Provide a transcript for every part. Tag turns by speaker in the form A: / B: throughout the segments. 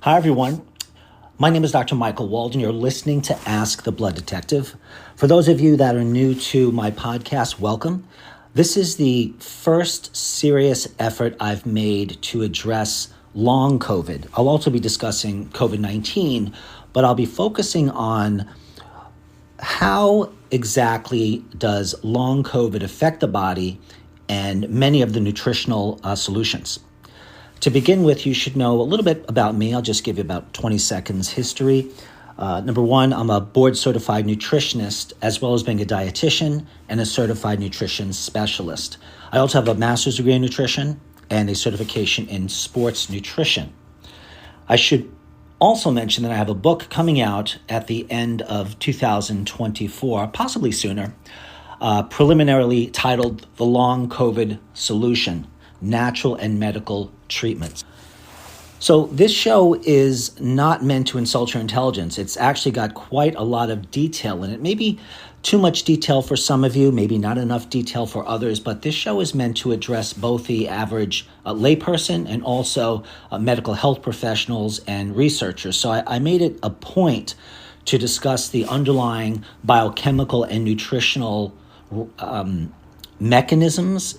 A: Hi, everyone. My name is Dr. Michael Wald, and you're listening to Ask the Blood Detective. For those of you that are new to my podcast, welcome. This is the first serious effort I've made to address long COVID. I'll also be discussing COVID-19, but I'll be focusing on how exactly does long COVID affect the body and many of the nutritional solutions. To begin with, you should know a little bit about me. I'll just give you about 20 seconds history. Number one, I'm a board-certified nutritionist, as well as being a dietitian and a certified nutrition specialist. I also have a master's degree in nutrition and a certification in sports nutrition. I should also mention that I have a book coming out at the end of 2024, possibly sooner, preliminarily titled The Long COVID Solution, Natural and Medical Treatments. So this show is not meant to insult your intelligence. It's actually got quite a lot of detail in it. Maybe too much detail for some of you, maybe not enough detail for others, but this show is meant to address both the average layperson and also medical health professionals and researchers. So I made it a point to discuss the underlying biochemical and nutritional mechanisms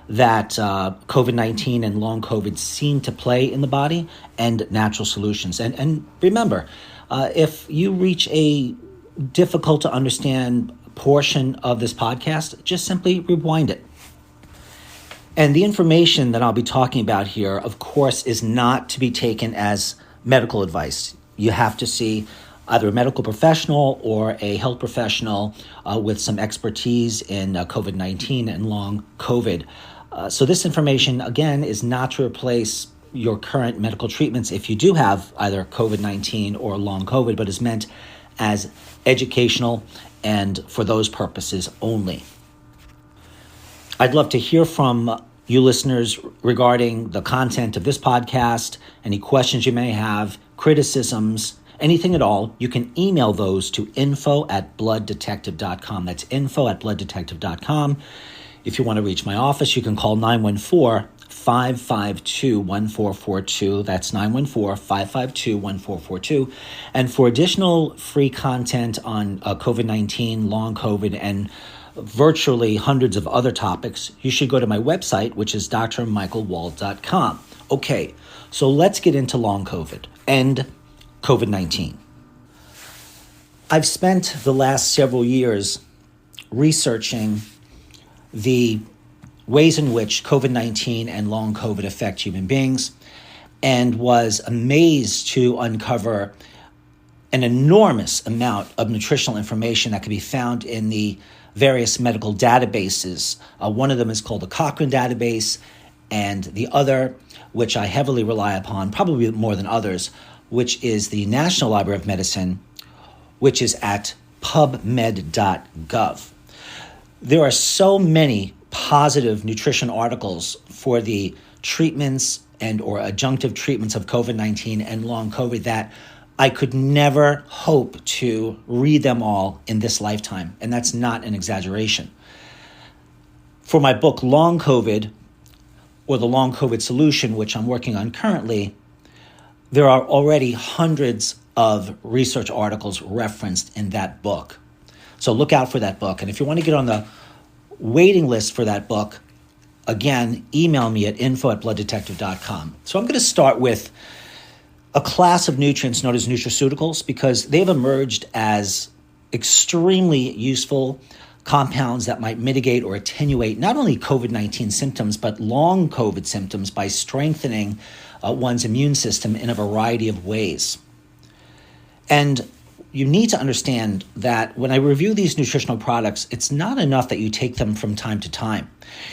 A: that COVID-19 and long COVID seem to play in the body, and natural solutions. And remember, if you reach a difficult to understand portion of this podcast, just simply rewind it. And the information that I'll be talking about here, of course, is not to be taken as medical advice. You have to see either a medical professional or a health professional with some expertise in COVID-19 and long COVID. So this information, again, is not to replace your current medical treatments if you do have either COVID-19 or long COVID, but is meant as educational and for those purposes only. I'd love to hear from you listeners regarding the content of this podcast, any questions you may have, criticisms, anything at all. You can email those to info@blooddetective.com. That's info@blooddetective.com. If you want to reach my office, you can call 914-552-1442. That's 914-552-1442. And for additional free content on COVID-19, long COVID, and virtually hundreds of other topics, you should go to my website, which is drmichaelwald.com. Okay, so let's get into long COVID and COVID-19. I've spent the last several years researching the ways in which COVID-19 and long COVID affect human beings, and was amazed to uncover an enormous amount of nutritional information that can be found in the various medical databases. One of them is called the Cochrane database, and the other, which I heavily rely upon, probably more than others, which is the National Library of Medicine, which is at pubmed.gov. There are so many positive nutrition articles for the treatments and or adjunctive treatments of COVID-19 and long COVID that I could never hope to read them all in this lifetime. And that's not an exaggeration. For my book, Long COVID, or the Long COVID Solution, which I'm working on currently, there are already hundreds of research articles referenced in that book. So look out for that book. And if you want to get on the waiting list for that book, again, email me at info@blooddetective.com. So I'm going to start with a class of nutrients known as nutraceuticals, because they've emerged as extremely useful compounds that might mitigate or attenuate not only COVID-19 symptoms, but long COVID symptoms by strengthening one's immune system in a variety of ways. And you need to understand that when I review these nutritional products, it's not enough that you take them from time to time.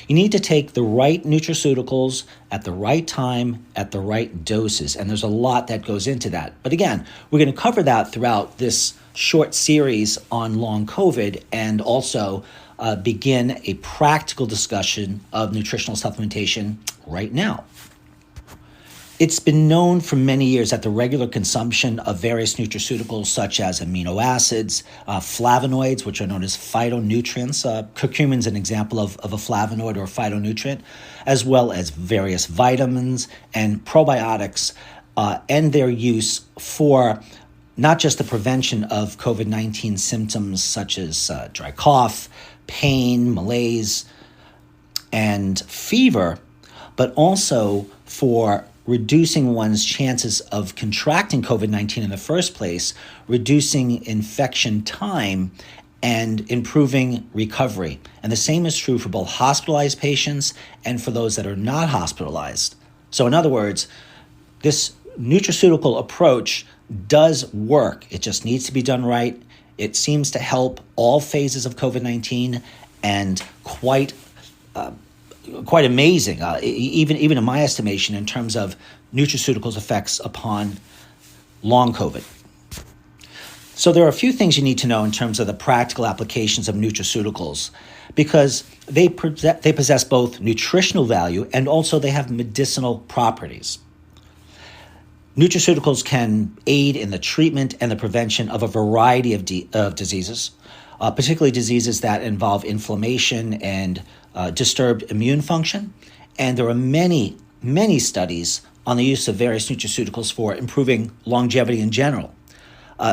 A: You need to take the right nutraceuticals at the right time, at the right doses. And there's a lot that goes into that. But again, we're going to cover that throughout this short series on long COVID, and also begin a practical discussion of nutritional supplementation right now. It's been known for many years that the regular consumption of various nutraceuticals such as amino acids, flavonoids, which are known as phytonutrients, curcumin is an example of a flavonoid or phytonutrient, as well as various vitamins and probiotics, and their use for not just the prevention of COVID-19 symptoms such as dry cough, pain, malaise, and fever, but also for reducing one's chances of contracting COVID-19 in the first place, reducing infection time, and improving recovery. And the same is true for both hospitalized patients and for those that are not hospitalized. So in other words, this nutraceutical approach does work. It just needs to be done right. It seems to help all phases of COVID-19 and quite amazing, even in my estimation, in terms of nutraceuticals' effects upon long COVID. So there are a few things you need to know in terms of the practical applications of nutraceuticals, because they possess both nutritional value and also they have medicinal properties. Nutraceuticals can aid in the treatment and the prevention of a variety of diseases, particularly diseases that involve inflammation and disturbed immune function. And there are many, many studies on the use of various nutraceuticals for improving longevity in general.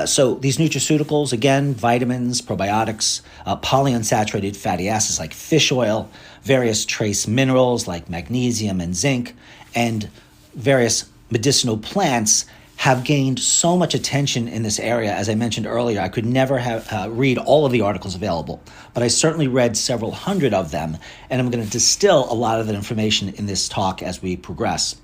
A: So these nutraceuticals, again, vitamins, probiotics, polyunsaturated fatty acids like fish oil, various trace minerals like magnesium and zinc, and various medicinal plants have gained so much attention in this area. As I mentioned earlier, I could never read all of the articles available, but I certainly read several hundred of them, and I'm going to distill a lot of that information in this talk as we progress.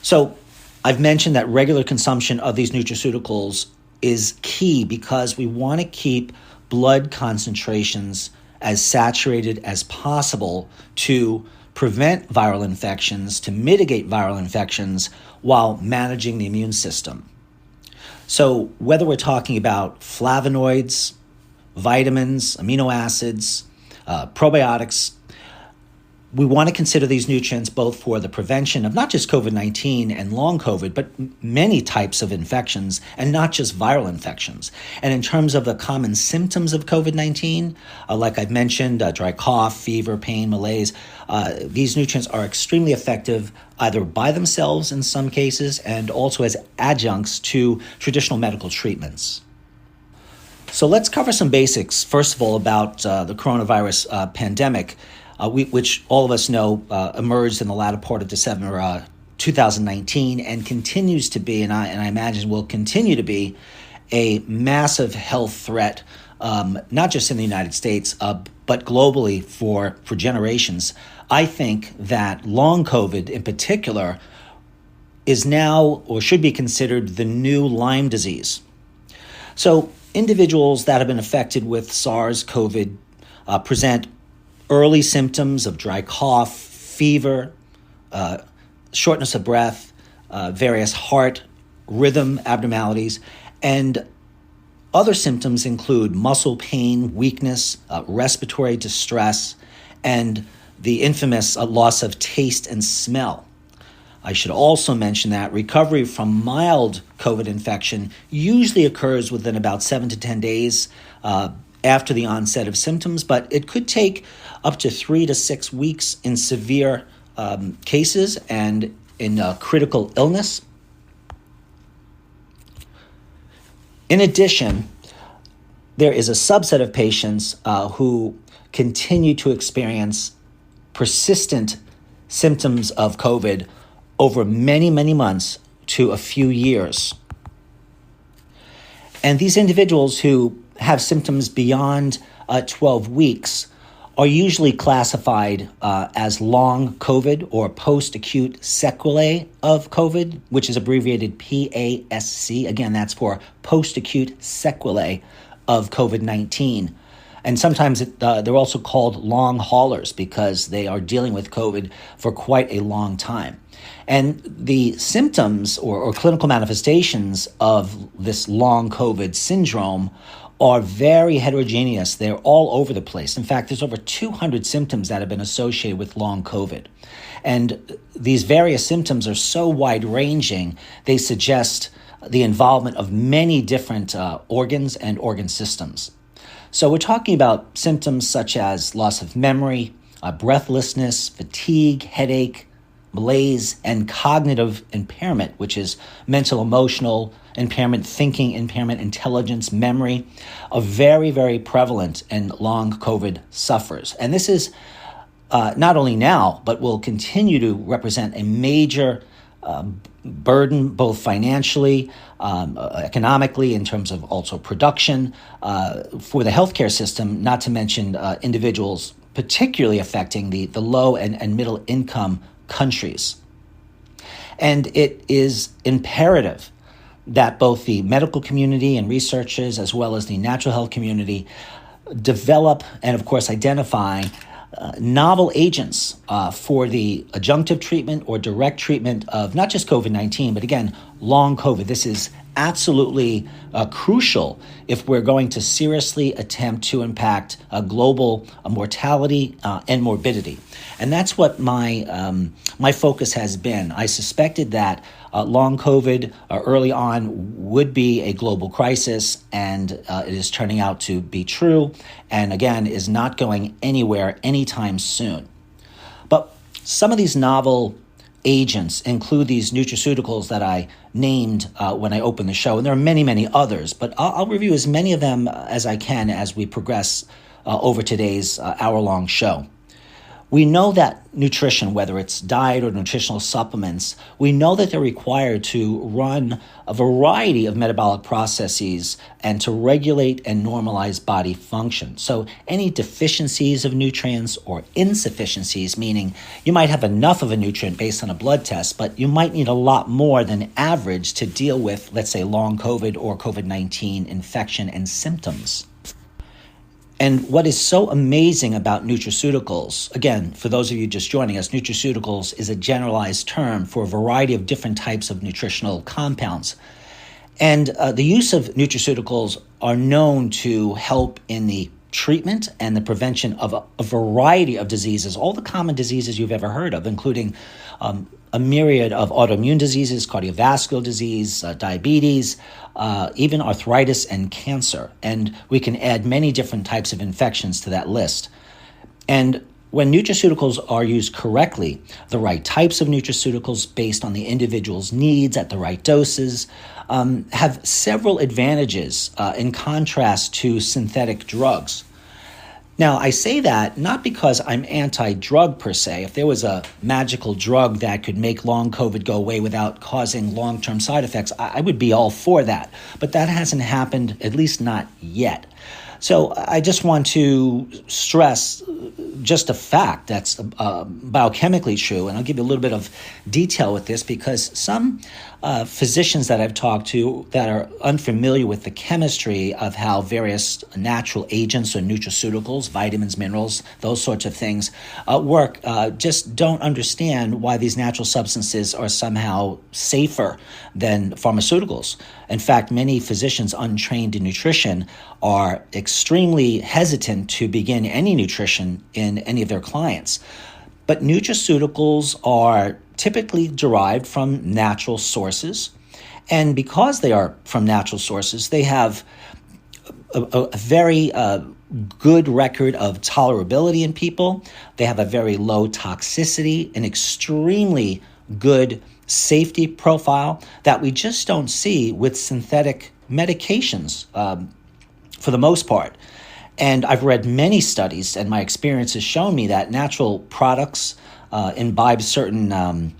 A: So I've mentioned that regular consumption of these nutraceuticals is key because we want to keep blood concentrations as saturated as possible to prevent viral infections, to mitigate viral infections while managing the immune system. So whether we're talking about flavonoids, vitamins, amino acids, probiotics, we want to consider these nutrients both for the prevention of not just COVID-19 and long COVID, but many types of infections and not just viral infections. And in terms of the common symptoms of COVID-19, like I've mentioned, dry cough, fever, pain, malaise, these nutrients are extremely effective either by themselves in some cases and also as adjuncts to traditional medical treatments. So let's cover some basics, first of all, about the coronavirus pandemic, which all of us know emerged in the latter part of December 2019 and continues to be, and I imagine will continue to be, a massive health threat, not just in the United States, but globally for generations. I think that long COVID in particular is now or should be considered the new Lyme disease. So individuals that have been affected with SARS-CoV present early symptoms of dry cough, fever, shortness of breath, various heart rhythm abnormalities, and other symptoms include muscle pain, weakness, respiratory distress, and the infamous loss of taste and smell. I should also mention that recovery from mild COVID infection usually occurs within about 7 to 10 days after the onset of symptoms, but it could take up to 3 to 6 weeks in severe cases and in critical illness. In addition, there is a subset of patients who continue to experience persistent symptoms of COVID over many, many months to a few years. And these individuals who have symptoms beyond 12 weeks are usually classified as long COVID or post-acute sequelae of COVID, which is abbreviated PASC. Again, that's for post-acute sequelae of COVID-19. And sometimes they're also called long haulers because they are dealing with COVID for quite a long time. And the symptoms or clinical manifestations of this long COVID syndrome are very heterogeneous. They're all over the place. In fact, there's over 200 symptoms that have been associated with long COVID. And these various symptoms are so wide-ranging, they suggest the involvement of many different organs and organ systems. So we're talking about symptoms such as loss of memory, breathlessness, fatigue, headache, malaise, and cognitive impairment, which is mental, emotional impairment, thinking impairment, intelligence, memory, are very, very prevalent in long COVID sufferers. And this is not only now, but will continue to represent a major burden, both financially, economically, in terms of also production for the healthcare system, not to mention individuals, particularly affecting the low and middle income countries. And it is imperative that both the medical community and researchers, as well as the natural health community, develop and, of course, identify novel agents for the adjunctive treatment or direct treatment of not just COVID-19, but again, long COVID. This is absolutely crucial if we're going to seriously attempt to impact global mortality and morbidity. And that's what my focus has been. I suspected that long COVID early on would be a global crisis, and it is turning out to be true, and again, is not going anywhere anytime soon. But some of these novel agents include these nutraceuticals that I named when I opened the show, and there are many, many others, but I'll review as many of them as I can as we progress over today's hour-long show. We know that nutrition, whether it's diet or nutritional supplements, we know that they're required to run a variety of metabolic processes and to regulate and normalize body function. So any deficiencies of nutrients or insufficiencies, meaning you might have enough of a nutrient based on a blood test, but you might need a lot more than average to deal with, let's say, long COVID or COVID-19 infection and symptoms. And what is so amazing about nutraceuticals, again, for those of you just joining us, nutraceuticals is a generalized term for a variety of different types of nutritional compounds. And the use of nutraceuticals are known to help in the treatment and the prevention of a variety of diseases, all the common diseases you've ever heard of, including a myriad of autoimmune diseases, cardiovascular disease, diabetes, even arthritis and cancer. And we can add many different types of infections to that list. And when nutraceuticals are used correctly, the right types of nutraceuticals based on the individual's needs at the right doses, have several advantages in contrast to synthetic drugs. Now, I say that not because I'm anti-drug per se. If there was a magical drug that could make long COVID go away without causing long-term side effects, I would be all for that. But that hasn't happened, at least not yet. So I just want to stress just a fact that's biochemically true, and I'll give you a little bit of detail with this because some physicians that I've talked to that are unfamiliar with the chemistry of how various natural agents or nutraceuticals, vitamins, minerals, those sorts of things work, just don't understand why these natural substances are somehow safer than pharmaceuticals. In fact, many physicians untrained in nutrition are extremely hesitant to begin any nutrition in any of their clients. But nutraceuticals are typically derived from natural sources. And because they are from natural sources, they have a very good record of tolerability in people. They have a very low toxicity, an extremely good safety profile that we just don't see with synthetic medications for the most part. And I've read many studies, and my experience has shown me that natural products imbibe certain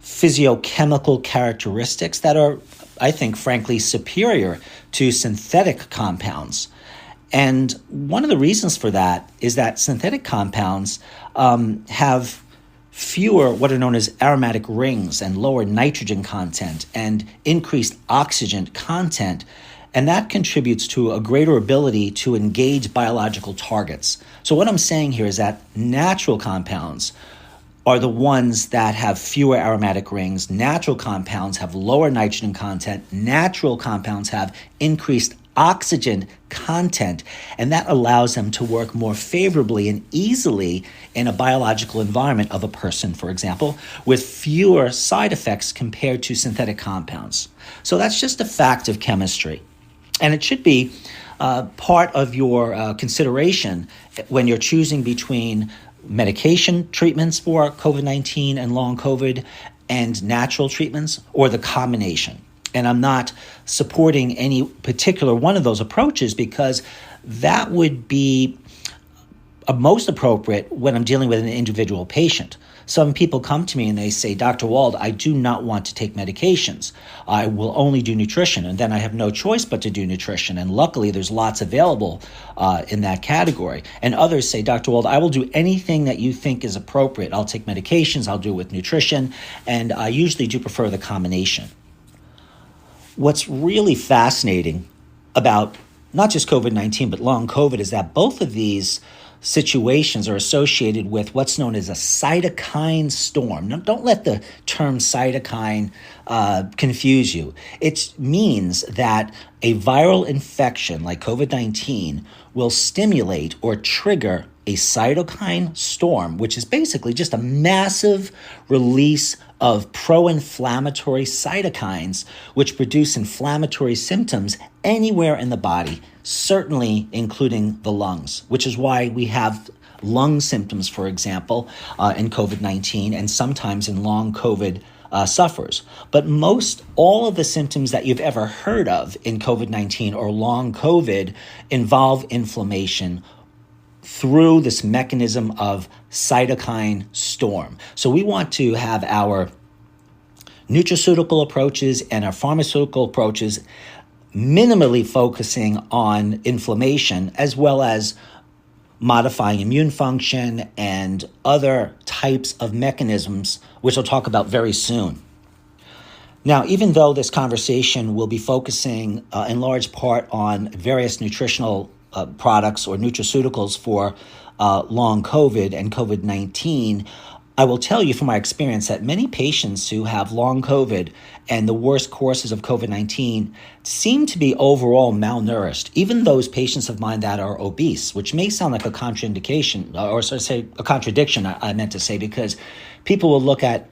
A: physiochemical characteristics that are, I think, frankly, superior to synthetic compounds. And one of the reasons for that is that synthetic compounds have fewer what are known as aromatic rings and lower nitrogen content and increased oxygen content. And that contributes to a greater ability to engage biological targets. So what I'm saying here is that natural compounds are the ones that have fewer aromatic rings. Natural compounds have lower nitrogen content. Natural compounds have increased oxygen content, and that allows them to work more favorably and easily in a biological environment of a person, for example, with fewer side effects compared to synthetic compounds. So that's just a fact of chemistry. And it should be part of your consideration when you're choosing between medication treatments for COVID-19 and long COVID and natural treatments, or the combination. And I'm not supporting any particular one of those approaches because that would be most appropriate when I'm dealing with an individual patient. Some people come to me and they say, Dr. Wald, I do not want to take medications. I will only do nutrition. And then I have no choice but to do nutrition. And luckily, there's lots available in that category. And others say, Dr. Wald, I will do anything that you think is appropriate. I'll take medications. I'll do it with nutrition. And I usually do prefer the combination. What's really fascinating about not just COVID-19, but long COVID is that both of these situations are associated with what's known as a cytokine storm. Now, don't let the term cytokine confuse you. It means that a viral infection like COVID-19 will stimulate or trigger a cytokine storm, which is basically just a massive release of pro-inflammatory cytokines, which produce inflammatory symptoms anywhere in the body, certainly including the lungs, which is why we have lung symptoms, for example, in COVID-19 and sometimes in long COVID sufferers. But all of the symptoms that you've ever heard of in COVID-19 or long COVID involve inflammation through this mechanism of cytokine storm. So we want to have our nutraceutical approaches and our pharmaceutical approaches minimally focusing on inflammation, as well as modifying immune function and other types of mechanisms, which I'll talk about very soon. Now, even though this conversation will be focusing in large part on various nutritional products or nutraceuticals for long COVID and COVID-19, I will tell you from my experience that many patients who have long COVID and the worst courses of COVID-19 seem to be overall malnourished, even those patients of mine that are obese, which may sound like a contraindication, or say a contradiction, I meant to say, because people will look at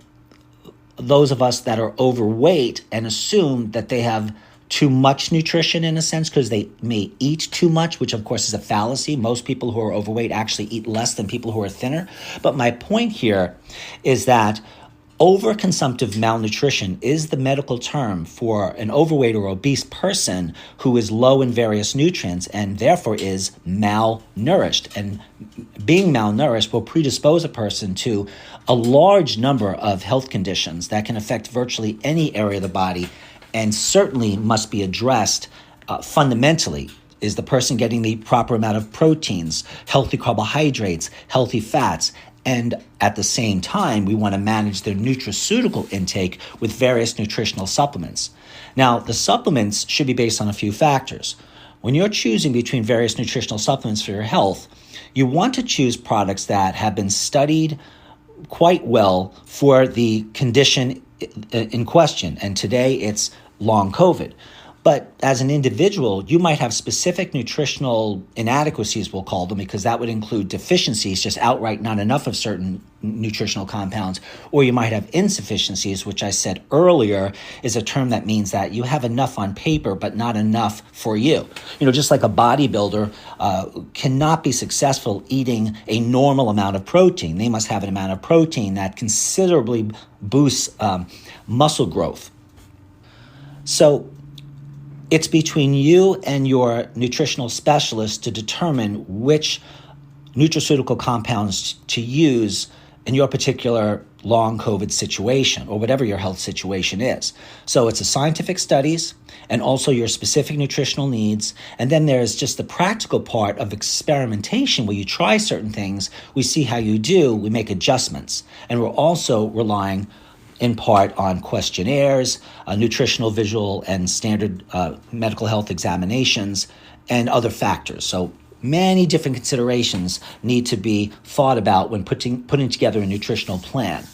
A: those of us that are overweight and assume that they have too much nutrition in a sense because they may eat too much, which of course is a fallacy. Most people who are overweight actually eat less than people who are thinner. But my point here is that overconsumptive malnutrition is the medical term for an overweight or obese person who is low in various nutrients and therefore is malnourished. And being malnourished will predispose a person to a large number of health conditions that can affect virtually any area of the body, and certainly must be addressed fundamentally. Is the person getting the proper amount of proteins, healthy carbohydrates, healthy fats? And at the same time, we want to manage their nutraceutical intake with various nutritional supplements. Now, the supplements should be based on a few factors. When you're choosing between various nutritional supplements for your health, you want to choose products that have been studied quite well for the condition in question. And today it's long COVID. But as an individual, you might have specific nutritional inadequacies, we'll call them, because that would include deficiencies, just outright not enough of certain nutritional compounds, or you might have insufficiencies, which I said earlier is a term that means that you have enough on paper, but not enough for you. Just like a bodybuilder cannot be successful eating a normal amount of protein. They must have an amount of protein that considerably boosts muscle growth. So it's between you and your nutritional specialist to determine which nutraceutical compounds to use in your particular long COVID situation or whatever your health situation is. So it's the scientific studies and also your specific nutritional needs. And then there's just the practical part of experimentation where you try certain things, we see how you do, we make adjustments. And we're also relying in part on questionnaires, nutritional, visual, and standard medical health examinations, and other factors. So many different considerations need to be thought about when putting together a nutritional plan.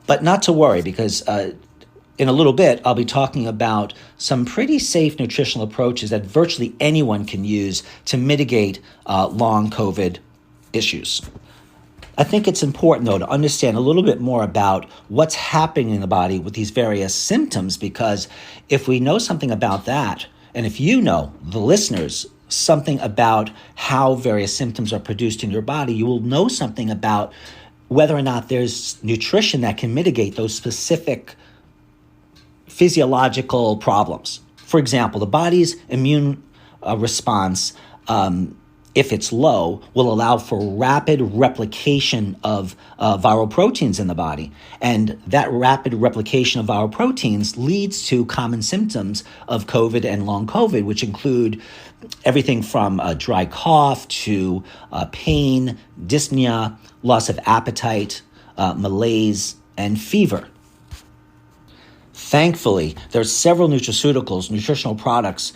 A: But not to worry, because in a little bit, I'll be talking about some pretty safe nutritional approaches that virtually anyone can use to mitigate long COVID issues. I think it's important, though, to understand a little bit more about what's happening in the body with these various symptoms, because if we know something about that, and if you know, the listeners, something about how various symptoms are produced in your body, you will know something about whether or not there's nutrition that can mitigate those specific physiological problems. For example, the body's immune response, if it's low, will allow for rapid replication of viral proteins in the body. And that rapid replication of viral proteins leads to common symptoms of COVID and long COVID, which include everything from a dry cough to pain, dyspnea, loss of appetite, malaise, and fever. Thankfully, there are several nutraceuticals, nutritional products,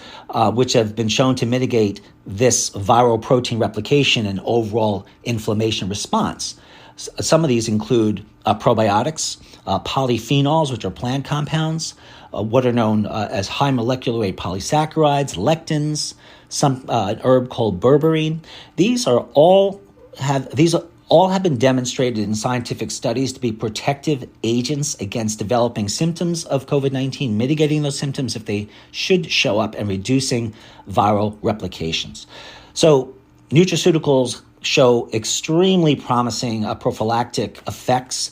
A: which have been shown to mitigate this viral protein replication and overall inflammation response. Some of these include probiotics, polyphenols, which are plant compounds, what are known as high molecular weight polysaccharides, lectins, an herb called berberine. These all have been demonstrated in scientific studies to be protective agents against developing symptoms of COVID-19, mitigating those symptoms if they should show up, and reducing viral replications. So nutraceuticals show extremely promising prophylactic effects,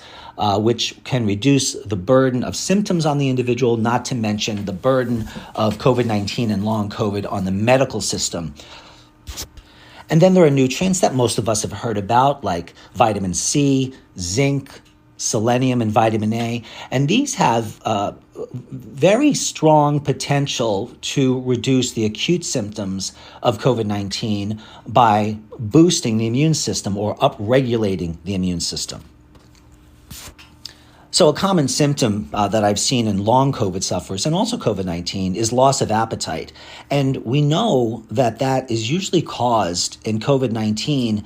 A: which can reduce the burden of symptoms on the individual, not to mention the burden of COVID-19 and long COVID on the medical system. And then there are nutrients that most of us have heard about, like vitamin C, zinc, selenium, and vitamin A. And these have very strong potential to reduce the acute symptoms of COVID-19 by boosting the immune system or upregulating the immune system. So a common symptom that I've seen in long COVID sufferers and also COVID-19 is loss of appetite. And we know that that is usually caused in COVID-19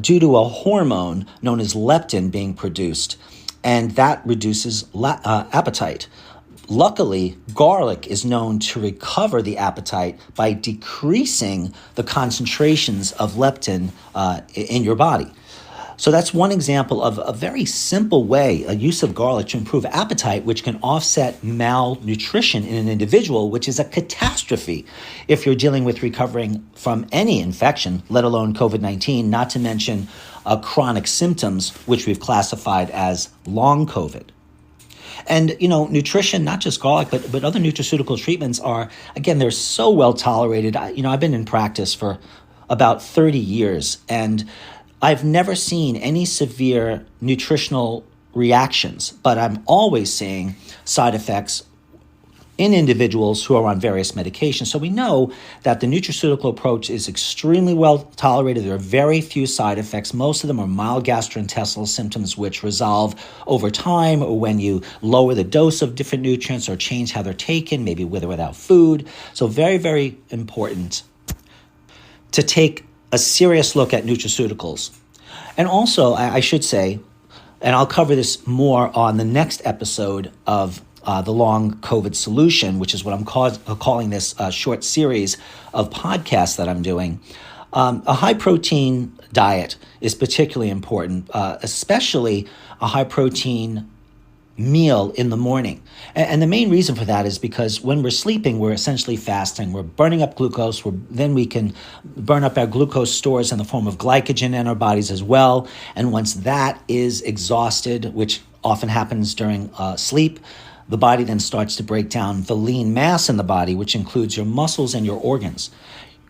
A: due to a hormone known as leptin being produced, and that reduces appetite. Luckily, garlic is known to recover the appetite by decreasing the concentrations of leptin in your body. So that's one example of a very simple way, a use of garlic to improve appetite, which can offset malnutrition in an individual, which is a catastrophe if you're dealing with recovering from any infection, let alone COVID-19, not to mention chronic symptoms, which we've classified as long COVID. And, nutrition, not just garlic, but other nutraceutical treatments are, again, they're so well tolerated. I've been in practice for about 30 years, and I've never seen any severe nutritional reactions, but I'm always seeing side effects in individuals who are on various medications. So we know that the nutraceutical approach is extremely well tolerated. There are very few side effects. Most of them are mild gastrointestinal symptoms, which resolve over time or when you lower the dose of different nutrients or change how they're taken, maybe with or without food. So very, very important to take a serious look at nutraceuticals. And also, I should say, and I'll cover this more on the next episode of the long COVID solution, which is what I'm calling this short series of podcasts that I'm doing. A high protein diet is particularly important, especially a high protein meal in the morning. And the main reason for that is because when we're sleeping, we're essentially fasting. We're burning up glucose. Then we can burn up our glucose stores in the form of glycogen in our bodies as well. And once that is exhausted, which often happens during sleep, the body then starts to break down the lean mass in the body, which includes your muscles and your organs.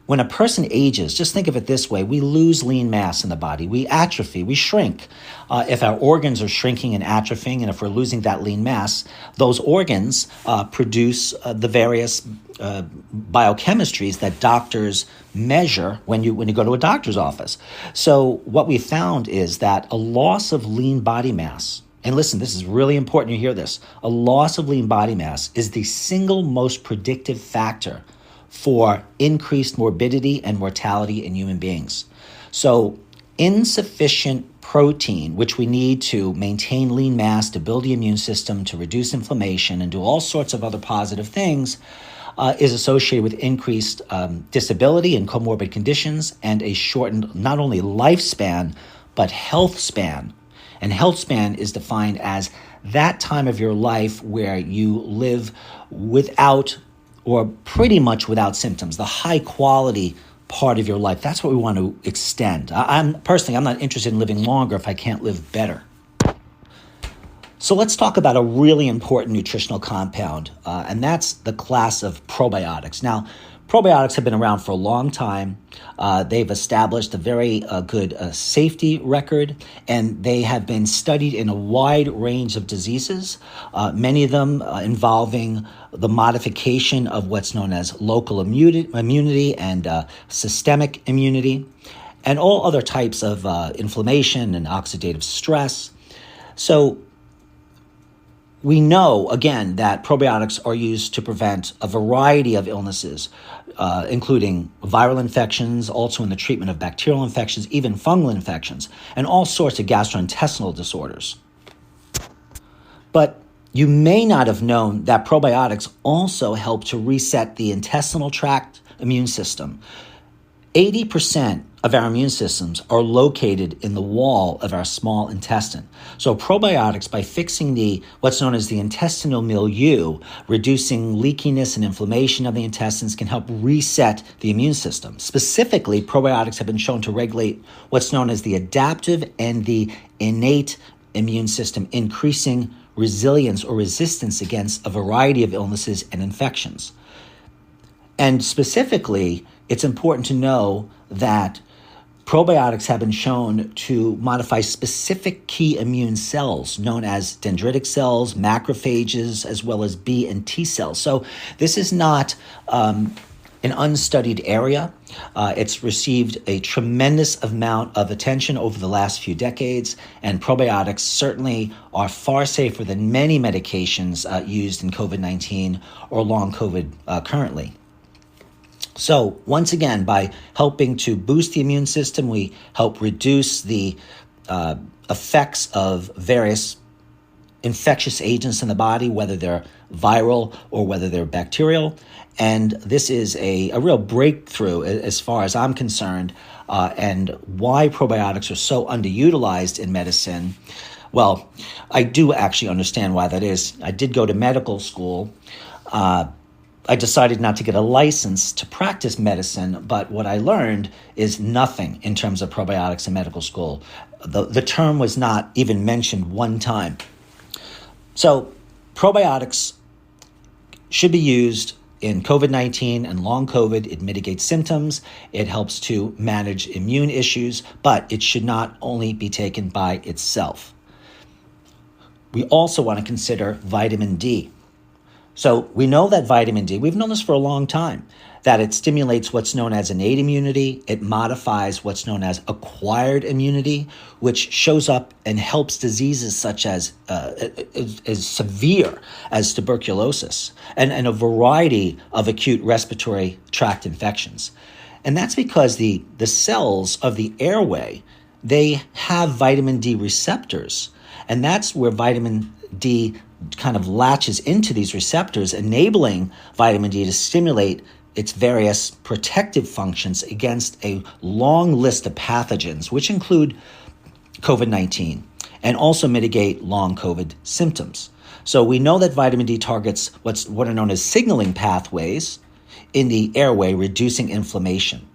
A: When a person ages, just think of it this way, we lose lean mass in the body. We atrophy, we shrink. If our organs are shrinking and atrophying, and if we're losing that lean mass, those organs produce the various biochemistries that doctors measure when you go to a doctor's office. So what we found is that a loss of lean body mass, and listen, this is really important you hear this, a loss of lean body mass is the single most predictive factor for increased morbidity and mortality in human beings. So insufficient protein, which we need to maintain lean mass, to build the immune system, to reduce inflammation, and do all sorts of other positive things, is associated with increased disability and comorbid conditions and a shortened not only lifespan, but health span. And health span is defined as that time of your life where you live without or pretty much without symptoms, the high quality part of your life. That's what we want to extend. I'm not interested in living longer if I can't live better. So let's talk about a really important nutritional compound, and that's the class of probiotics. Now, probiotics have been around for a long time. They've established a very good safety record, and they have been studied in a wide range of diseases, many of them involving the modification of what's known as local immunity and systemic immunity, and all other types of inflammation and oxidative stress. So we know, again, that probiotics are used to prevent a variety of illnesses, including viral infections, also in the treatment of bacterial infections, even fungal infections, and all sorts of gastrointestinal disorders. But you may not have known that probiotics also help to reset the intestinal tract immune system. 80% of our immune systems are located in the wall of our small intestine. So probiotics, by fixing what's known as the intestinal milieu, reducing leakiness and inflammation of the intestines, can help reset the immune system. Specifically, probiotics have been shown to regulate what's known as the adaptive and the innate immune system, increasing resilience or resistance against a variety of illnesses and infections. And specifically, it's important to know that probiotics have been shown to modify specific key immune cells known as dendritic cells, macrophages, as well as B and T cells. So this is not an unstudied area. It's received a tremendous amount of attention over the last few decades, and probiotics certainly are far safer than many medications used in COVID-19 or long COVID currently. So once again, by helping to boost the immune system, we help reduce the effects of various infectious agents in the body, whether they're viral or whether they're bacterial. And this is a real breakthrough as far as I'm concerned, and why probiotics are so underutilized in medicine. Well, I do actually understand why that is. I did go to medical school. I decided not to get a license to practice medicine, but what I learned is nothing in terms of probiotics in medical school. The term was not even mentioned one time. So probiotics should be used in COVID-19 and long COVID. It mitigates symptoms. It helps to manage immune issues, but it should not only be taken by itself. We also want to consider vitamin D. So we know that vitamin D, we've known this for a long time, that it stimulates what's known as innate immunity. It modifies what's known as acquired immunity, which shows up and helps diseases such as severe as tuberculosis and a variety of acute respiratory tract infections. And that's because the cells of the airway, they have vitamin D receptors, and that's where vitamin D kind of latches into these receptors, enabling vitamin D to stimulate its various protective functions against a long list of pathogens, which include COVID-19, and also mitigate long COVID symptoms. So we know that vitamin D targets what are known as signaling pathways in the airway, reducing inflammation.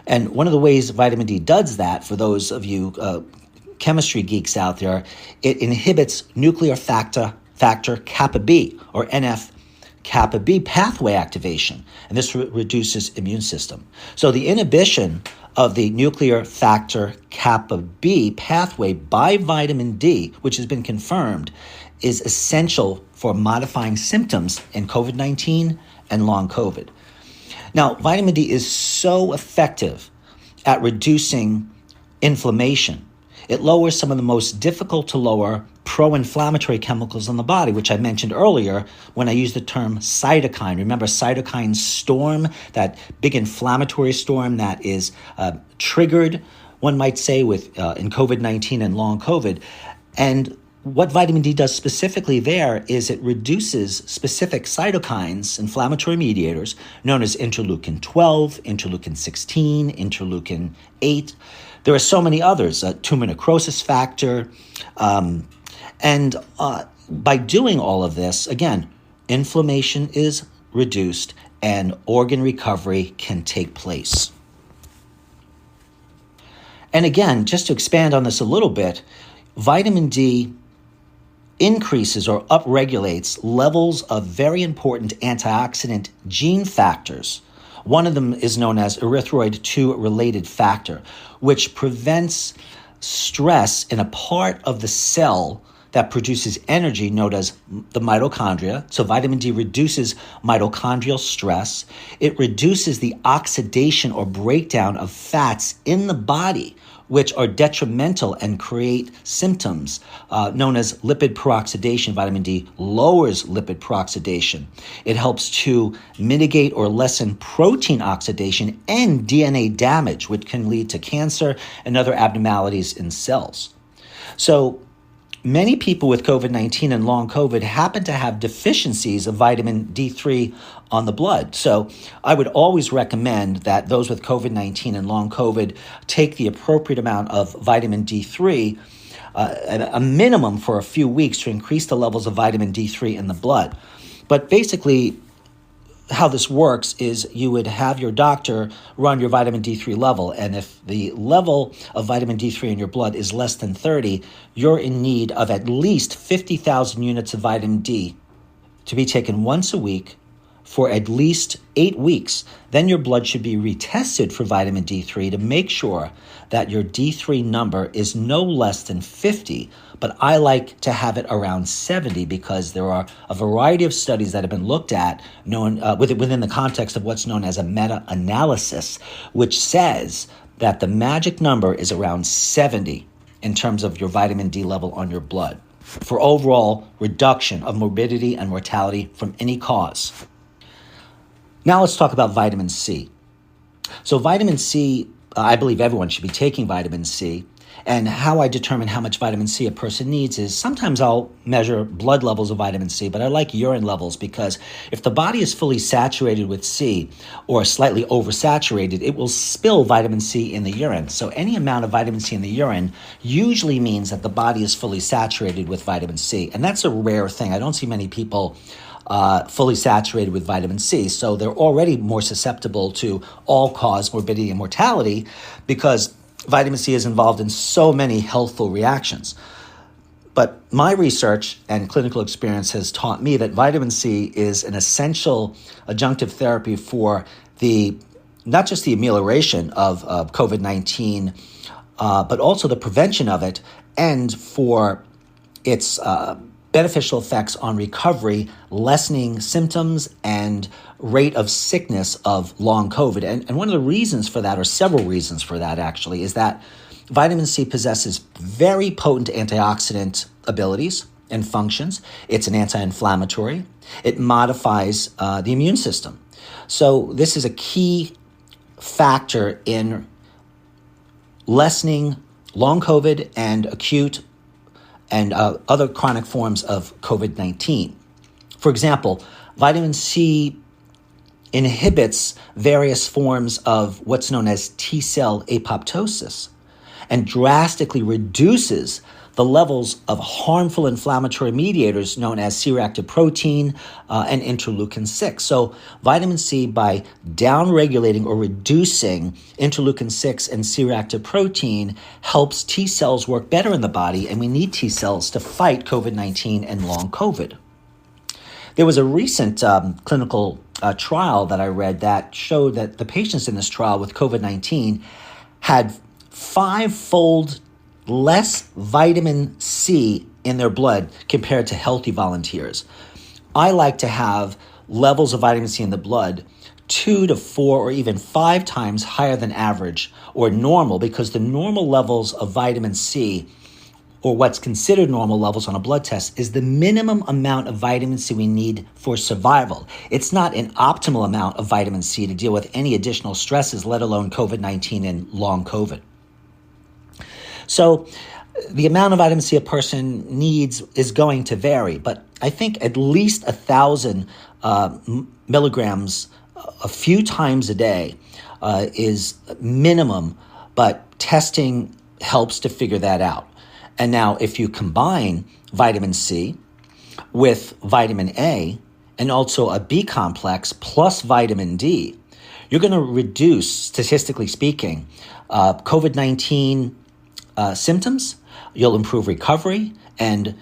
A: And one of the ways vitamin D does that, for those of you chemistry geeks out there, it inhibits nuclear factor kappa B, or NF kappa B pathway activation, and this reduces immune system. So the inhibition of the nuclear factor kappa B pathway by vitamin D, which has been confirmed, is essential for modifying symptoms in COVID-19 and long COVID. Now, vitamin D is so effective at reducing inflammation. It lowers some of the most difficult to lower pro-inflammatory chemicals in the body, which I mentioned earlier when I used the term cytokine. Remember cytokine storm, that big inflammatory storm that is triggered, one might say, with in COVID-19 and long COVID. And what vitamin D does specifically there is it reduces specific cytokines, inflammatory mediators, known as interleukin 12, interleukin 16, interleukin 8. There are so many others, tumor necrosis factor. And by doing all of this, again, inflammation is reduced and organ recovery can take place. And again, just to expand on this a little bit, vitamin D increases or upregulates levels of very important antioxidant gene factors. One of them is known as erythroid 2 related factor, which prevents stress in a part of the cell that produces energy known as the mitochondria. So vitamin D reduces mitochondrial stress. It reduces the oxidation or breakdown of fats in the body, which are detrimental and create symptoms known as lipid peroxidation. Vitamin D lowers lipid peroxidation. It helps to mitigate or lessen protein oxidation and DNA damage, which can lead to cancer and other abnormalities in cells. So many people with COVID-19 and long COVID happen to have deficiencies of vitamin D3 on the blood. So I would always recommend that those with COVID-19 and long COVID take the appropriate amount of vitamin D3, a minimum for a few weeks, to increase the levels of vitamin D3 in the blood. But basically, how this works is you would have your doctor run your vitamin D3 level, and if the level of vitamin D3 in your blood is less than 30, you're in need of at least 50,000 units of vitamin D to be taken once a week for at least 8 weeks. Then your blood should be retested for vitamin D3 to make sure that your D3 number is no less than 50, but I like to have it around 70 because there are a variety of studies that have been looked at within the context of what's known as a meta-analysis, which says that the magic number is around 70 in terms of your vitamin D level on your blood for overall reduction of morbidity and mortality from any cause. Now let's talk about vitamin C. So vitamin C, I believe everyone should be taking vitamin C. And how I determine how much vitamin C a person needs is sometimes I'll measure blood levels of vitamin C, but I like urine levels because if the body is fully saturated with C or slightly oversaturated, it will spill vitamin C in the urine. So any amount of vitamin C in the urine usually means that the body is fully saturated with vitamin C. And that's a rare thing. I don't see many people fully saturated with vitamin C. So they're already more susceptible to all-cause morbidity and mortality because vitamin C is involved in so many healthful reactions. But my research and clinical experience has taught me that vitamin C is an essential adjunctive therapy for not just the amelioration of COVID-19, but also the prevention of it and for its beneficial effects on recovery, lessening symptoms and rate of sickness of long COVID. And one of the reasons for that, or several reasons for that actually, is that vitamin C possesses very potent antioxidant abilities and functions. It's an anti-inflammatory. It modifies the immune system. So this is a key factor in lessening long COVID and acute and other chronic forms of COVID-19. For example, vitamin C inhibits various forms of what's known as T-cell apoptosis and drastically reduces the levels of harmful inflammatory mediators known as C-reactive protein and interleukin-6. So vitamin C, by downregulating or reducing interleukin-6 and C-reactive protein, helps T cells work better in the body, and we need T cells to fight COVID-19 and long COVID. There was a recent clinical trial that I read that showed that the patients in this trial with COVID-19 had 5-fold less vitamin C in their blood compared to healthy volunteers. I like to have levels of vitamin C in the blood 2 to 4 or even 5 times higher than average or normal, because the normal levels of vitamin C, or what's considered normal levels on a blood test, is the minimum amount of vitamin C we need for survival. It's not an optimal amount of vitamin C to deal with any additional stresses, let alone COVID-19 and long COVID. So the amount of vitamin C a person needs is going to vary, but I think at least 1,000 milligrams a few times a day is minimum, but testing helps to figure that out. And now if you combine vitamin C with vitamin A and also a B complex plus vitamin D, you're going to reduce, statistically speaking, COVID-19 symptoms. You'll improve recovery, and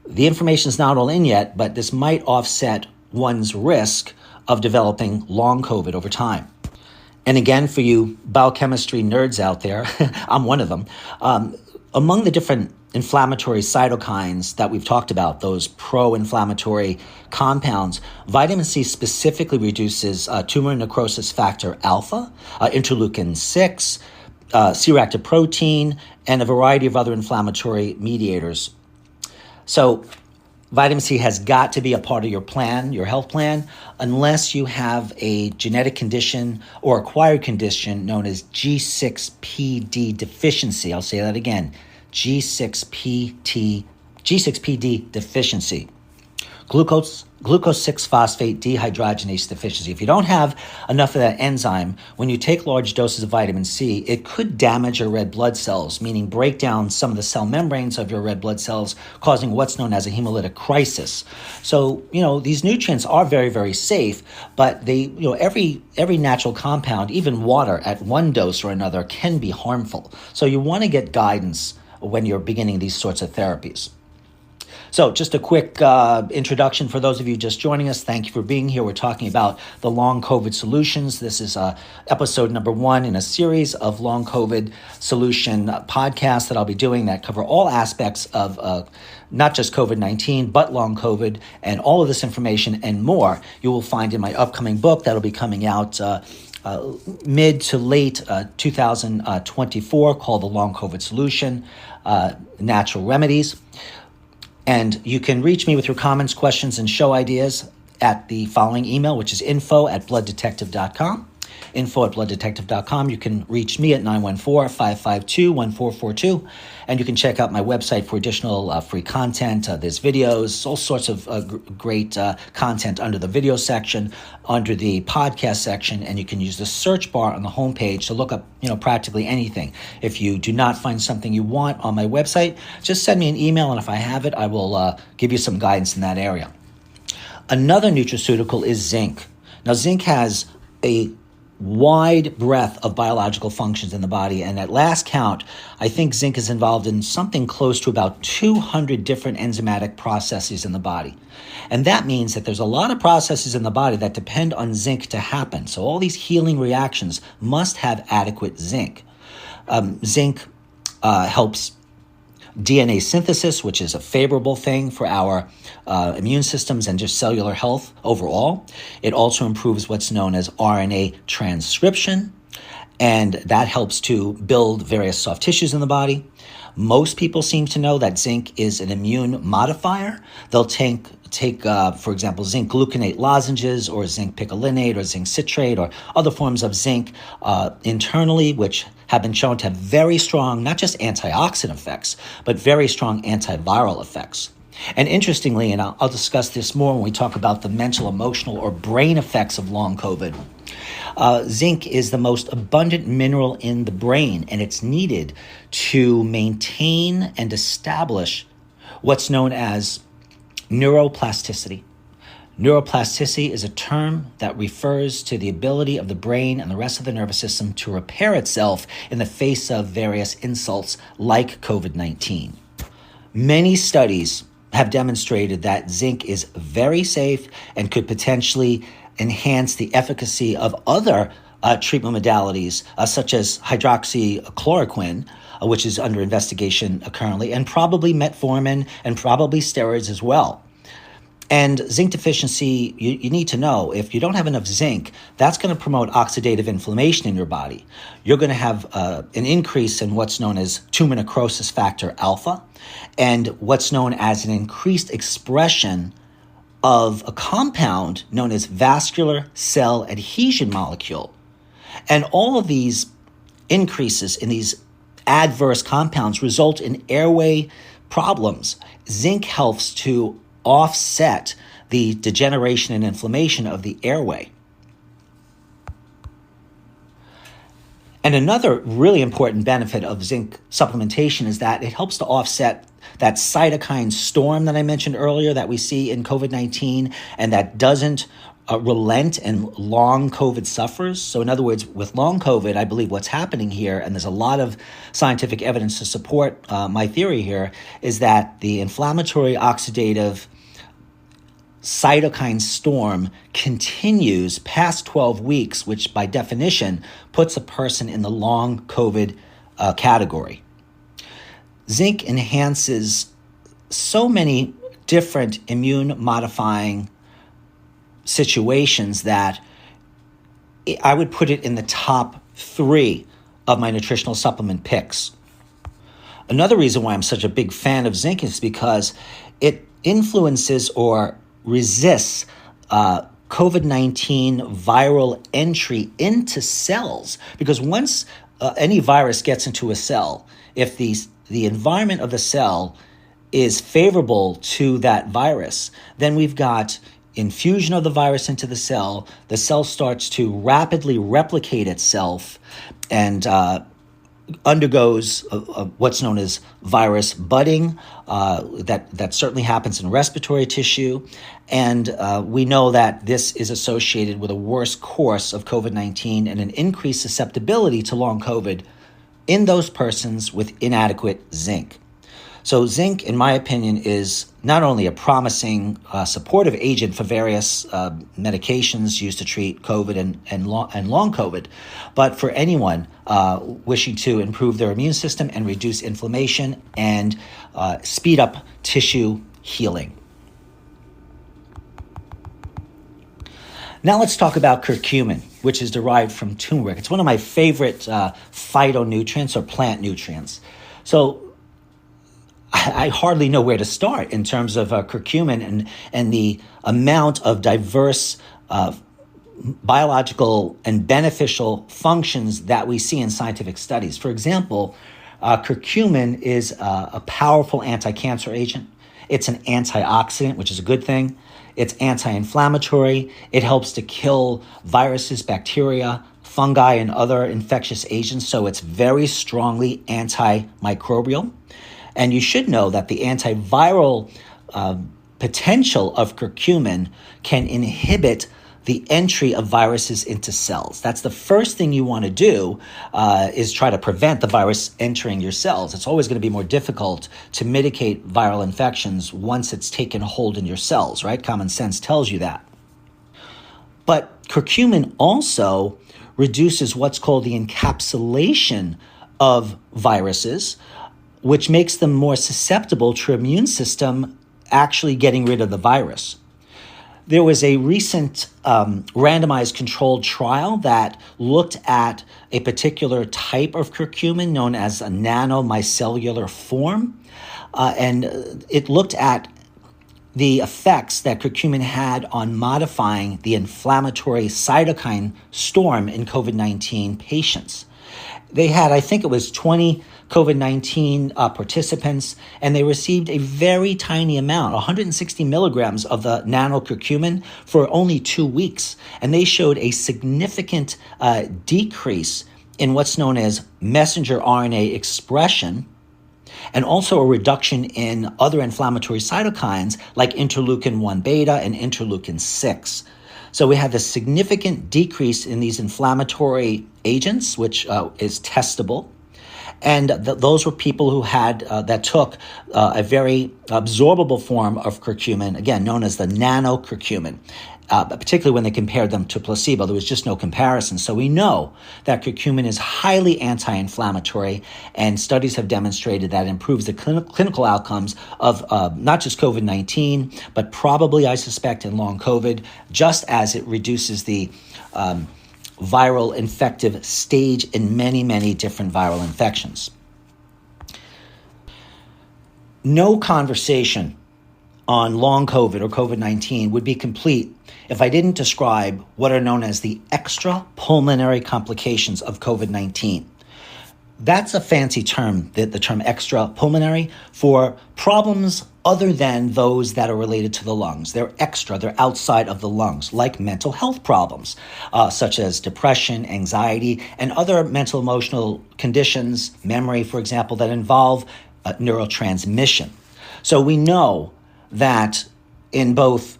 A: the information is not all in yet, but this might offset one's risk of developing long COVID over time. And again, for you biochemistry nerds out there, I'm one of them. Among the different inflammatory cytokines that we've talked about, those pro-inflammatory compounds, vitamin C specifically reduces tumor necrosis factor alpha, interleukin 6, C-reactive protein, and a variety of other inflammatory mediators. So vitamin C has got to be a part of your plan, your health plan, unless you have a genetic condition or acquired condition known as G6PD deficiency. I'll say that again, G6PD deficiency. Glucose 6-phosphate dehydrogenase deficiency. If you don't have enough of that enzyme, when you take large doses of vitamin C, it could damage your red blood cells, meaning break down some of the cell membranes of your red blood cells, causing what's known as a hemolytic crisis. So, these nutrients are very, very safe, but they, every natural compound, even water at one dose or another, can be harmful. So you want to get guidance when you're beginning these sorts of therapies. So just a quick introduction for those of you just joining us. Thank you for being here. We're talking about the long COVID solutions. This is episode number 1 in a series of long COVID solution podcasts that I'll be doing that cover all aspects of not just COVID-19, but long COVID, and all of this information and more you will find in my upcoming book that'll be coming out mid to late 2024 called The Long COVID Solution, Natural Remedies. And you can reach me with your comments, questions, and show ideas at the following email, which is info@blooddetective.com. info@blooddetective.com. You can reach me at 914-552-1442. And you can check out my website for additional free content. There's videos, all sorts of great content under the video section, under the podcast section, and you can use the search bar on the homepage to look up, practically anything. If you do not find something you want on my website, just send me an email, and if I have it, I will give you some guidance in that area. Another nutraceutical is zinc. Now, zinc has a wide breadth of biological functions in the body, and at last count, I think zinc is involved in something close to about 200 different enzymatic processes in the body. And that means that there's a lot of processes in the body that depend on zinc to happen. So all these healing reactions must have adequate zinc. Zinc helps DNA synthesis, which is a favorable thing for our immune systems and just cellular health overall. It also improves what's known as RNA transcription, and that helps to build various soft tissues in the body. Most people seem to know that zinc is an immune modifier. They'll take for example, zinc gluconate lozenges or zinc picolinate or zinc citrate or other forms of zinc internally, which have been shown to have very strong, not just antioxidant effects, but very strong antiviral effects. And interestingly, and I'll discuss this more when we talk about the mental, emotional, or brain effects of long COVID, zinc is the most abundant mineral in the brain, and it's needed to maintain and establish what's known as neuroplasticity. Neuroplasticity is a term that refers to the ability of the brain and the rest of the nervous system to repair itself in the face of various insults like COVID-19. Many studies have demonstrated that zinc is very safe and could potentially enhance the efficacy of other treatment modalities, such as hydroxychloroquine, which is under investigation currently, and probably metformin and probably steroids as well. And zinc deficiency, you need to know, if you don't have enough zinc, that's going to promote oxidative inflammation in your body. You're going to have an increase in what's known as tumor necrosis factor alpha, and what's known as an increased expression of a compound known as vascular cell adhesion molecule. And all of these increases in these adverse compounds result in airway problems. Zinc helps to offset the degeneration and inflammation of the airway. And another really important benefit of zinc supplementation is that it helps to offset that cytokine storm that I mentioned earlier that we see in COVID-19 and that doesn't relent and long COVID sufferers. So in other words, with long COVID, I believe what's happening here, and there's a lot of scientific evidence to support my theory here, is that the inflammatory oxidative cytokine storm continues past 12 weeks, which by definition puts a person in the long COVID category. Zinc enhances so many different immune modifying situations that I would put it in the top 3 of my nutritional supplement picks. Another reason why I'm such a big fan of zinc is because it influences or resists COVID-19 viral entry into cells. Because once any virus gets into a cell, if the environment of the cell is favorable to that virus, then we've got infusion of the virus into the cell starts to rapidly replicate itself and undergoes what's known as virus budding. That certainly happens in respiratory tissue. And we know that this is associated with a worse course of COVID-19 and an increased susceptibility to long COVID in those persons with inadequate zinc. So zinc, in my opinion, is not only a promising supportive agent for various medications used to treat COVID and long COVID, but for anyone wishing to improve their immune system and reduce inflammation and speed up tissue healing. Now let's talk about curcumin, which is derived from turmeric. It's one of my favorite phytonutrients or plant nutrients. So I hardly know where to start in terms of curcumin and the amount of diverse biological and beneficial functions that we see in scientific studies. For example, curcumin is a powerful anti-cancer agent. It's an antioxidant, which is a good thing. It's anti-inflammatory. It helps to kill viruses, bacteria, fungi, and other infectious agents. So it's very strongly antimicrobial. And you should know that the antiviral potential of curcumin can inhibit the entry of viruses into cells. That's the first thing you want to do is try to prevent the virus entering your cells. It's always going to be more difficult to mitigate viral infections once it's taken hold in your cells, right? Common sense tells you that. But curcumin also reduces what's called the encapsulation of viruses, which makes them more susceptible to your immune system actually getting rid of the virus. There was a recent randomized controlled trial that looked at a particular type of curcumin known as a nanomicellular form, and it looked at the effects that curcumin had on modifying the inflammatory cytokine storm in COVID-19 patients. They had, I think it was 20 COVID-19 participants, and they received a very tiny amount, 160 milligrams of the nanocurcumin for only 2 weeks. And they showed a significant decrease in what's known as messenger RNA expression, and also a reduction in other inflammatory cytokines like interleukin-1 beta and interleukin-6. So we had a significant decrease in these inflammatory agents, which is testable. And those were people who had that took a very absorbable form of curcumin, again, known as the nanocurcumin, particularly when they compared them to placebo. There was just no comparison. So we know that curcumin is highly anti-inflammatory, and studies have demonstrated that it improves the clinical outcomes of not just COVID-19, but probably, I suspect, in long COVID, just as it reduces the viral infective stage in many, many different viral infections. No conversation on long COVID or COVID-19 would be complete if I didn't describe what are known as the extrapulmonary complications of COVID-19. That's a fancy term, the term extrapulmonary, for problems other than those that are related to the lungs. They're outside of the lungs, like mental health problems, such as depression, anxiety, and other mental emotional conditions, memory, for example, that involve neurotransmission. So we know that in both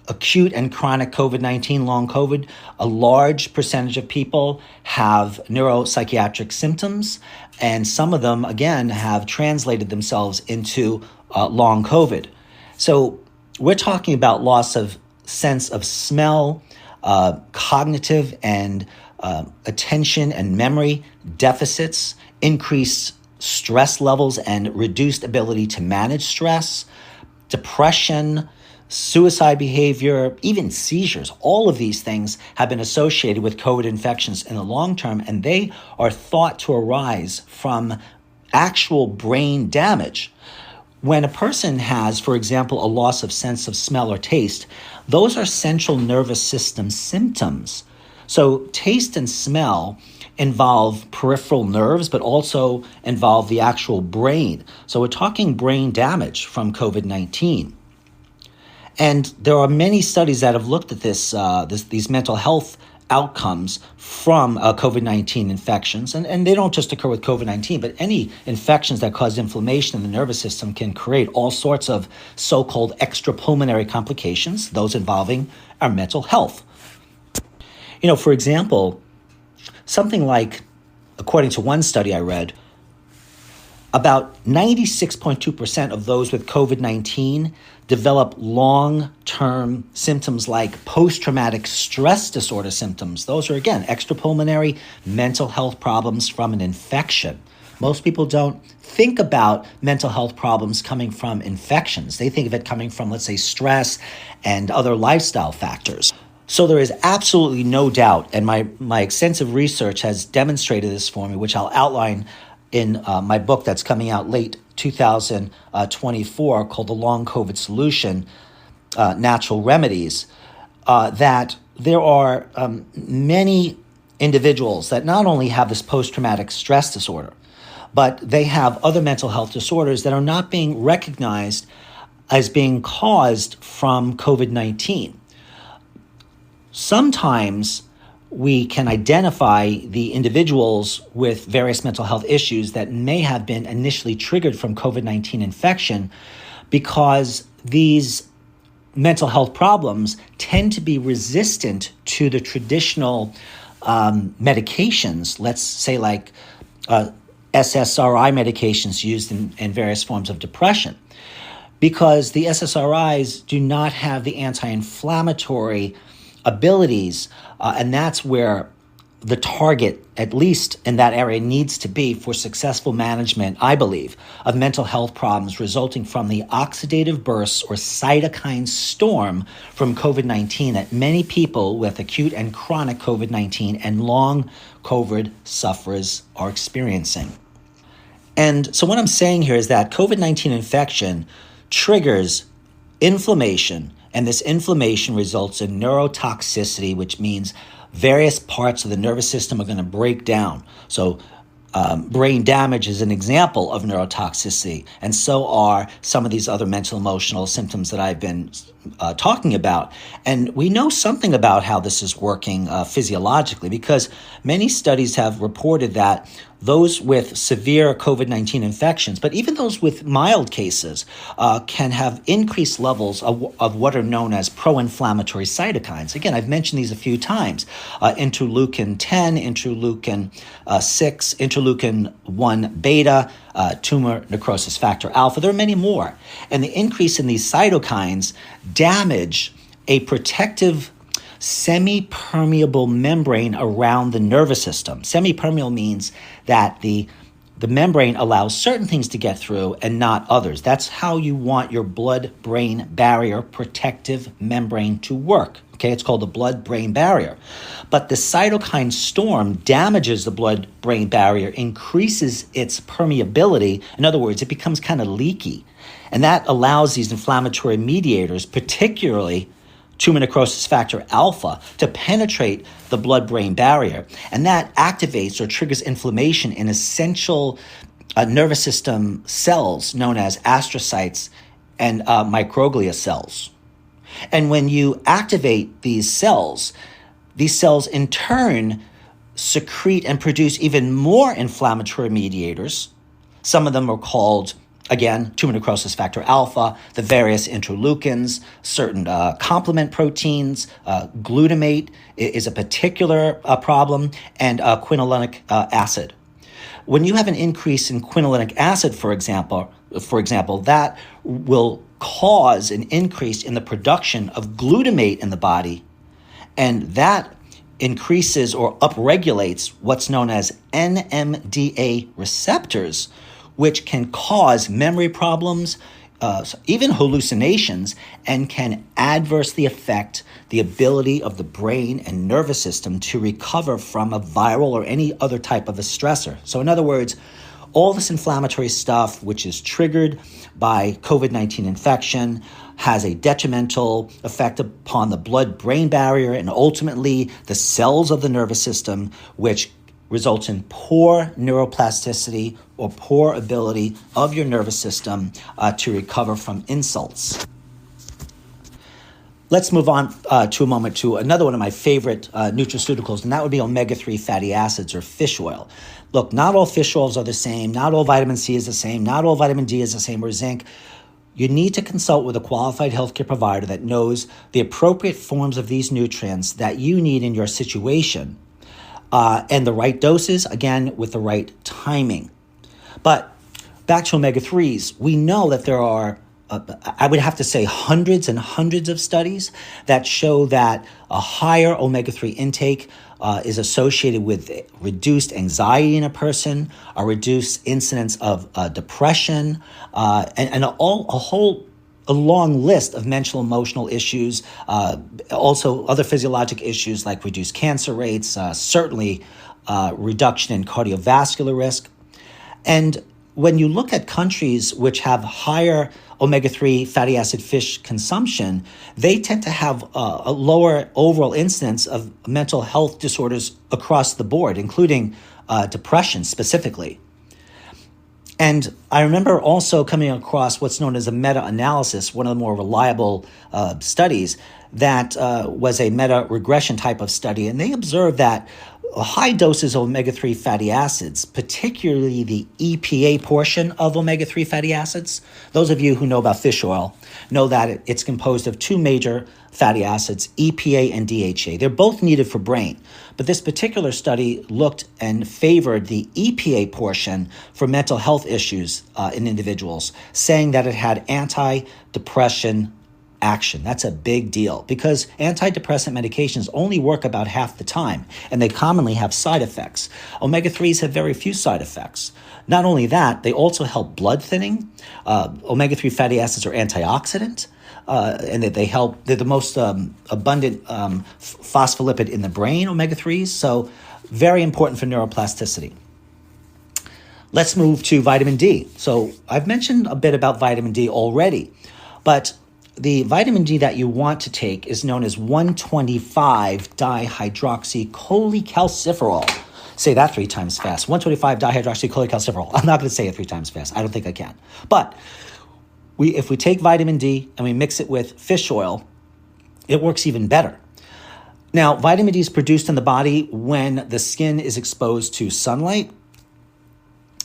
A: acute and chronic COVID-19, long COVID, a large percentage of people have neuropsychiatric symptoms, and some of them, again, have translated themselves into long COVID. So we're talking about loss of sense of smell, cognitive and attention and memory deficits, increased stress levels and reduced ability to manage stress, depression, suicide behavior, even seizures. All of these things have been associated with COVID infections in the long term, and they are thought to arise from actual brain damage. When a person has, for example, a loss of sense of smell or taste, those are central nervous system symptoms. So taste and smell involve peripheral nerves, but also involve the actual brain. So we're talking brain damage from COVID-19. And there are many studies that have looked at these mental health outcomes from COVID-19 infections. And they don't just occur with COVID-19, but any infections that cause inflammation in the nervous system can create all sorts of so-called extrapulmonary complications, those involving our mental health. For example, something like, according to one study I read, about 96.2% of those with COVID-19 develop long-term symptoms like post-traumatic stress disorder symptoms. Those are, again, extrapulmonary mental health problems from an infection. Most people don't think about mental health problems coming from infections. They think of it coming from, let's say, stress and other lifestyle factors. So there is absolutely no doubt, and my extensive research has demonstrated this for me, which I'll outline in my book that's coming out late 2024 called The Long COVID Solution, Natural Remedies, that there are many individuals that not only have this post-traumatic stress disorder, but they have other mental health disorders that are not being recognized as being caused from COVID-19. Sometimes we can identify the individuals with various mental health issues that may have been initially triggered from COVID-19 infection because these mental health problems tend to be resistant to the traditional medications, let's say like SSRI medications used in various forms of depression, because the SSRIs do not have the anti-inflammatory abilities, and that's where the target, at least in that area, needs to be for successful management, I believe, of mental health problems resulting from the oxidative bursts or cytokine storm from COVID-19 that many people with acute and chronic COVID-19 and long COVID sufferers are experiencing. And so what I'm saying here is that COVID-19 infection triggers inflammation, and this inflammation results in neurotoxicity, which means various parts of the nervous system are going to break down. So brain damage is an example of neurotoxicity, and so are some of these other mental emotional symptoms that I've been talking about. And we know something about how this is working physiologically, because many studies have reported that those with severe COVID-19 infections, but even those with mild cases, can have increased levels of what are known as pro-inflammatory cytokines. Again, I've mentioned these a few times. Interleukin 10, interleukin 6, interleukin 1 beta, tumor necrosis factor alpha. There are many more. And the increase in these cytokines damage a protective semi-permeable membrane around the nervous system. Semi-permeable means that the membrane allows certain things to get through and not others. That's how you want your blood-brain barrier protective membrane to work. Okay, it's called the blood-brain barrier. But the cytokine storm damages the blood-brain barrier, increases its permeability. In other words, it becomes kind of leaky. And that allows these inflammatory mediators, particularly tumor necrosis factor alpha, to penetrate the blood-brain barrier. And that activates or triggers inflammation in essential nervous system cells known as astrocytes and microglia cells. And when you activate these cells in turn secrete and produce even more inflammatory mediators. Some of them are called Again, tumor necrosis factor alpha, the various interleukins, certain complement proteins, glutamate is a particular problem, and quinolinic acid. When you have an increase in quinolinic acid, for example, that will cause an increase in the production of glutamate in the body, and that increases or upregulates what's known as NMDA receptors, which can cause memory problems, even hallucinations, and can adversely affect the ability of the brain and nervous system to recover from a viral or any other type of a stressor. So in other words, all this inflammatory stuff, which is triggered by COVID-19 infection, has a detrimental effect upon the blood-brain barrier and ultimately the cells of the nervous system, which results in poor neuroplasticity or poor ability of your nervous system to recover from insults. Let's move on to a moment to another one of my favorite nutraceuticals, and that would be omega-3 fatty acids or fish oil. Look, not all fish oils are the same. Not all vitamin C is the same. Not all vitamin D is the same, or zinc. You need to consult with a qualified healthcare provider that knows the appropriate forms of these nutrients that you need in your situation, and the right doses, again, with the right timing. But back to omega-3s, we know that there are, I would have to say, hundreds and hundreds of studies that show that a higher omega-3 intake is associated with reduced anxiety in a person, a reduced incidence of depression, and a long list of mental emotional issues, also other physiologic issues like reduced cancer rates, certainly reduction in cardiovascular risk. And when you look at countries which have higher omega-3 fatty acid fish consumption, they tend to have a lower overall incidence of mental health disorders across the board, including depression specifically. And I remember also coming across what's known as a meta-analysis, one of the more reliable studies, that was a meta-regression type of study. And they observed that high doses of omega-3 fatty acids, particularly the EPA portion of omega-3 fatty acids, those of you who know about fish oil know that it's composed of two major fatty acids, EPA and DHA. They're both needed for brain. But this particular study looked and favored the EPA portion for mental health issues in individuals, saying that it had antidepressant action. That's a big deal because antidepressant medications only work about half the time, and they commonly have side effects. Omega-3s have very few side effects. Not only that, they also help blood thinning. Omega-3 fatty acids are antioxidant, and that they're the most abundant phospholipid in the brain, omega-3s, so very important for neuroplasticity. Let's move to vitamin D. So I've mentioned a bit about vitamin D already, but the vitamin D that you want to take is known as 125-dihydroxycholecalciferol. Say that 3 times fast. 125-dihydroxycholecalciferol. I'm not going to say it 3 times fast. I don't think I can. But if we take vitamin D and we mix it with fish oil, it works even better. Now, vitamin D is produced in the body when the skin is exposed to sunlight.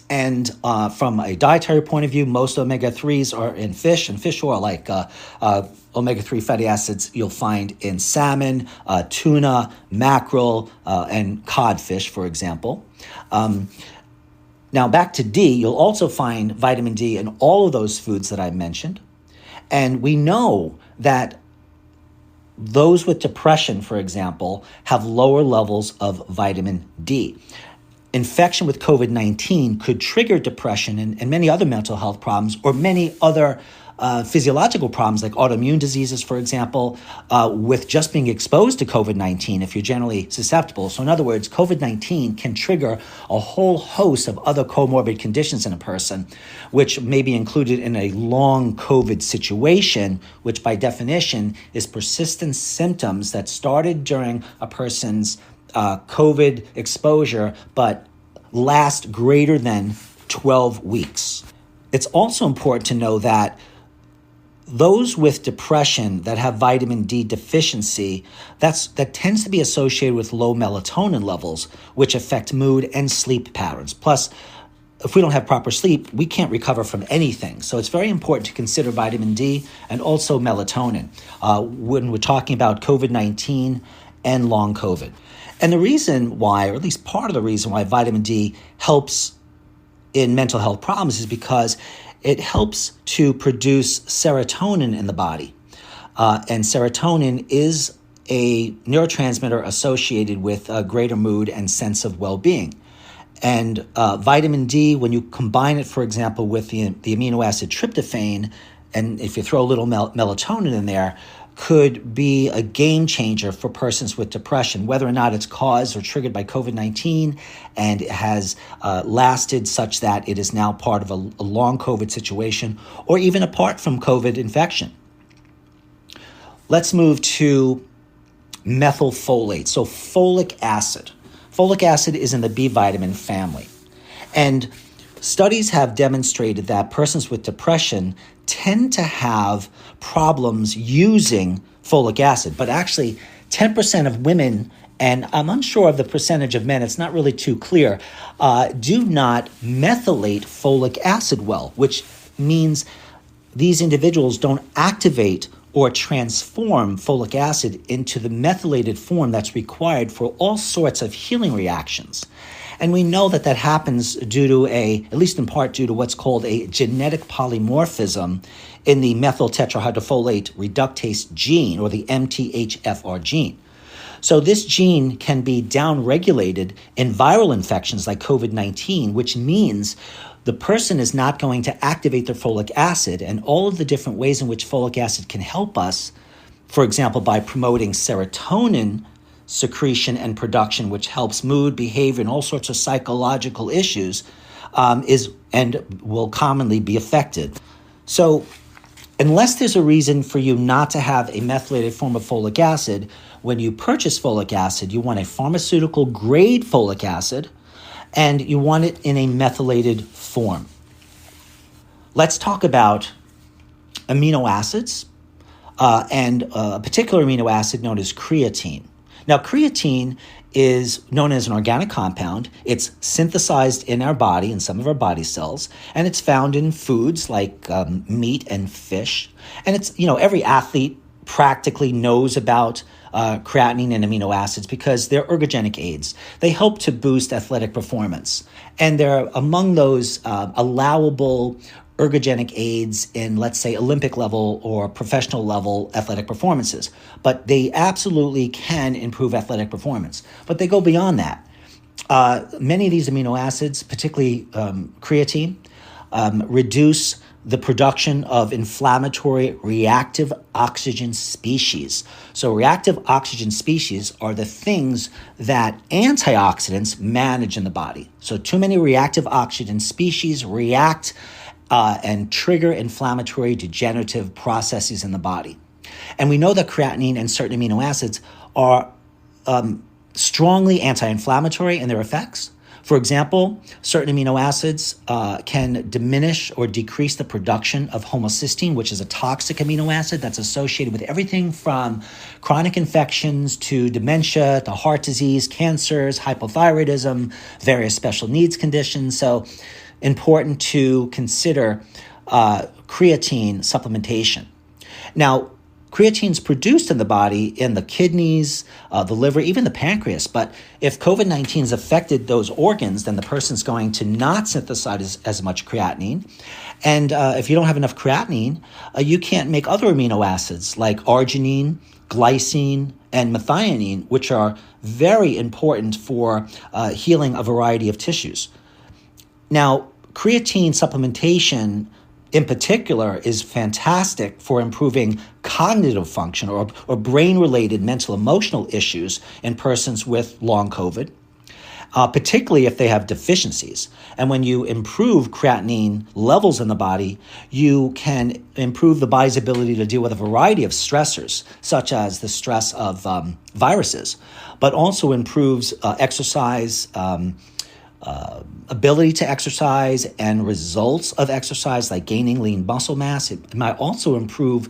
A: And from a dietary point of view, most omega-3s are in fish and fish oil, like omega-3 fatty acids you'll find in salmon, tuna, mackerel, and codfish, for example. Now, back to D, you'll also find vitamin D in all of those foods that I mentioned. And we know that those with depression, for example, have lower levels of vitamin D. Infection with COVID-19 could trigger depression and many other mental health problems, or many other physiological problems like autoimmune diseases, for example, with just being exposed to COVID-19 if you're generally susceptible. So in other words, COVID-19 can trigger a whole host of other comorbid conditions in a person, which may be included in a long COVID situation, which by definition is persistent symptoms that started during a person's COVID exposure, but last greater than 12 weeks. It's also important to know that those with depression that have vitamin D deficiency, that tends to be associated with low melatonin levels, which affect mood and sleep patterns. Plus, if we don't have proper sleep, we can't recover from anything. So it's very important to consider vitamin D and also melatonin when we're talking about COVID-19 and long COVID. And the reason why, or at least part of the reason why vitamin D helps in mental health problems is because it helps to produce serotonin in the body. And serotonin is a neurotransmitter associated with a greater mood and sense of well-being. And vitamin D, when you combine it, for example, with the amino acid tryptophan, and if you throw a little melatonin in there, could be a game changer for persons with depression, whether or not it's caused or triggered by COVID-19 and it has lasted such that it is now part of a long COVID situation, or even apart from COVID infection. Let's move to methylfolate, so folic acid. Folic acid is in the B vitamin family. And studies have demonstrated that persons with depression tend to have problems using folic acid, but actually 10% of women, and I'm unsure of the percentage of men, it's not really too clear, do not methylate folic acid well, which means these individuals don't activate or transform folic acid into the methylated form that's required for all sorts of healing reactions. And we know that that happens due to at least in part due to what's called a genetic polymorphism in the methyl tetrahydrofolate reductase gene, or the MTHFR gene. So this gene can be downregulated in viral infections like COVID-19, which means the person is not going to activate their folic acid, and all of the different ways in which folic acid can help us, for example, by promoting serotonin secretion and production, which helps mood, behavior, and all sorts of psychological issues, is and will commonly be affected. So unless there's a reason for you not to have a methylated form of folic acid, when you purchase folic acid, you want a pharmaceutical grade folic acid, and you want it in a methylated form. Let's talk about amino acids and a particular amino acid known as creatine. Now, creatine is known as an organic compound. It's synthesized in our body, in some of our body cells, and it's found in foods like meat and fish. And it's, every athlete practically knows about creatinine and amino acids because they're ergogenic aids. They help to boost athletic performance. And they're among those allowable ergogenic aids in, let's say, Olympic level or professional level athletic performances. But they absolutely can improve athletic performance. But they go beyond that. Many of these amino acids, particularly creatine, reduce the production of inflammatory reactive oxygen species. So reactive oxygen species are the things that antioxidants manage in the body. So too many reactive oxygen species react and trigger inflammatory degenerative processes in the body. And we know that creatinine and certain amino acids are strongly anti-inflammatory in their effects. For example, certain amino acids can diminish or decrease the production of homocysteine, which is a toxic amino acid that's associated with everything from chronic infections to dementia to heart disease, cancers, hypothyroidism, various special needs conditions. So important to consider creatine supplementation. Now, creatine is produced in the body, in the kidneys, the liver, even the pancreas. But if COVID-19 has affected those organs, then the person's going to not synthesize as much creatinine. And if you don't have enough creatinine, you can't make other amino acids like arginine, glycine, and methionine, which are very important for healing a variety of tissues. Now, creatine supplementation in particular is fantastic for improving cognitive function or brain-related mental emotional issues in persons with long COVID, particularly if they have deficiencies. And when you improve creatinine levels in the body, you can improve the body's ability to deal with a variety of stressors, such as the stress of viruses, but also improves exercise, ability to exercise and results of exercise, like gaining lean muscle mass. It might also improve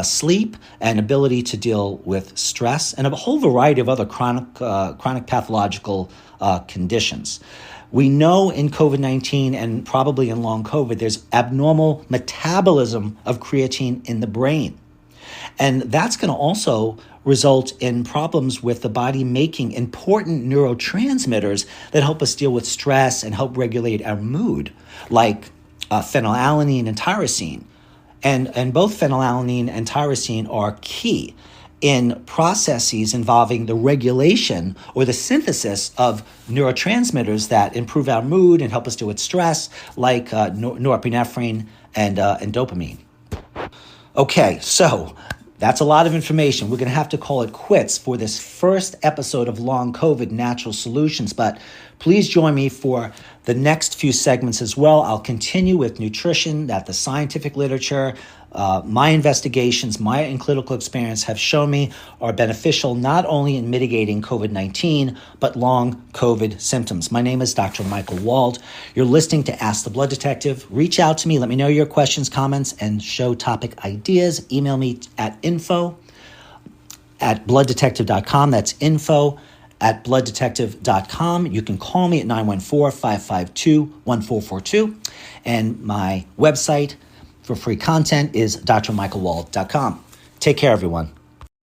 A: sleep and ability to deal with stress and a whole variety of other chronic pathological conditions. We know in COVID-19 and probably in long COVID, there's abnormal metabolism of creatine in the brain. And that's going to also result in problems with the body making important neurotransmitters that help us deal with stress and help regulate our mood, like phenylalanine and tyrosine. And both phenylalanine and tyrosine are key in processes involving the regulation or the synthesis of neurotransmitters that improve our mood and help us deal with stress, like norepinephrine and dopamine. Okay, so that's a lot of information. We're going to have to call it quits for this first episode of Long COVID Natural Solutions, but please join me for the next few segments as well. I'll continue with nutrition that the scientific literature, my investigations, my clinical experience have shown me are beneficial not only in mitigating COVID-19, but long COVID symptoms. My name is Dr. Michael Wald. You're listening to Ask the Blood Detective. Reach out to me. Let me know your questions, comments, and show topic ideas. Email me at info@blooddetective.com. That's info@blooddetective.com. You can call me at 914-552-1442. And my website for free content is drmichaelwald.com. Take care, everyone.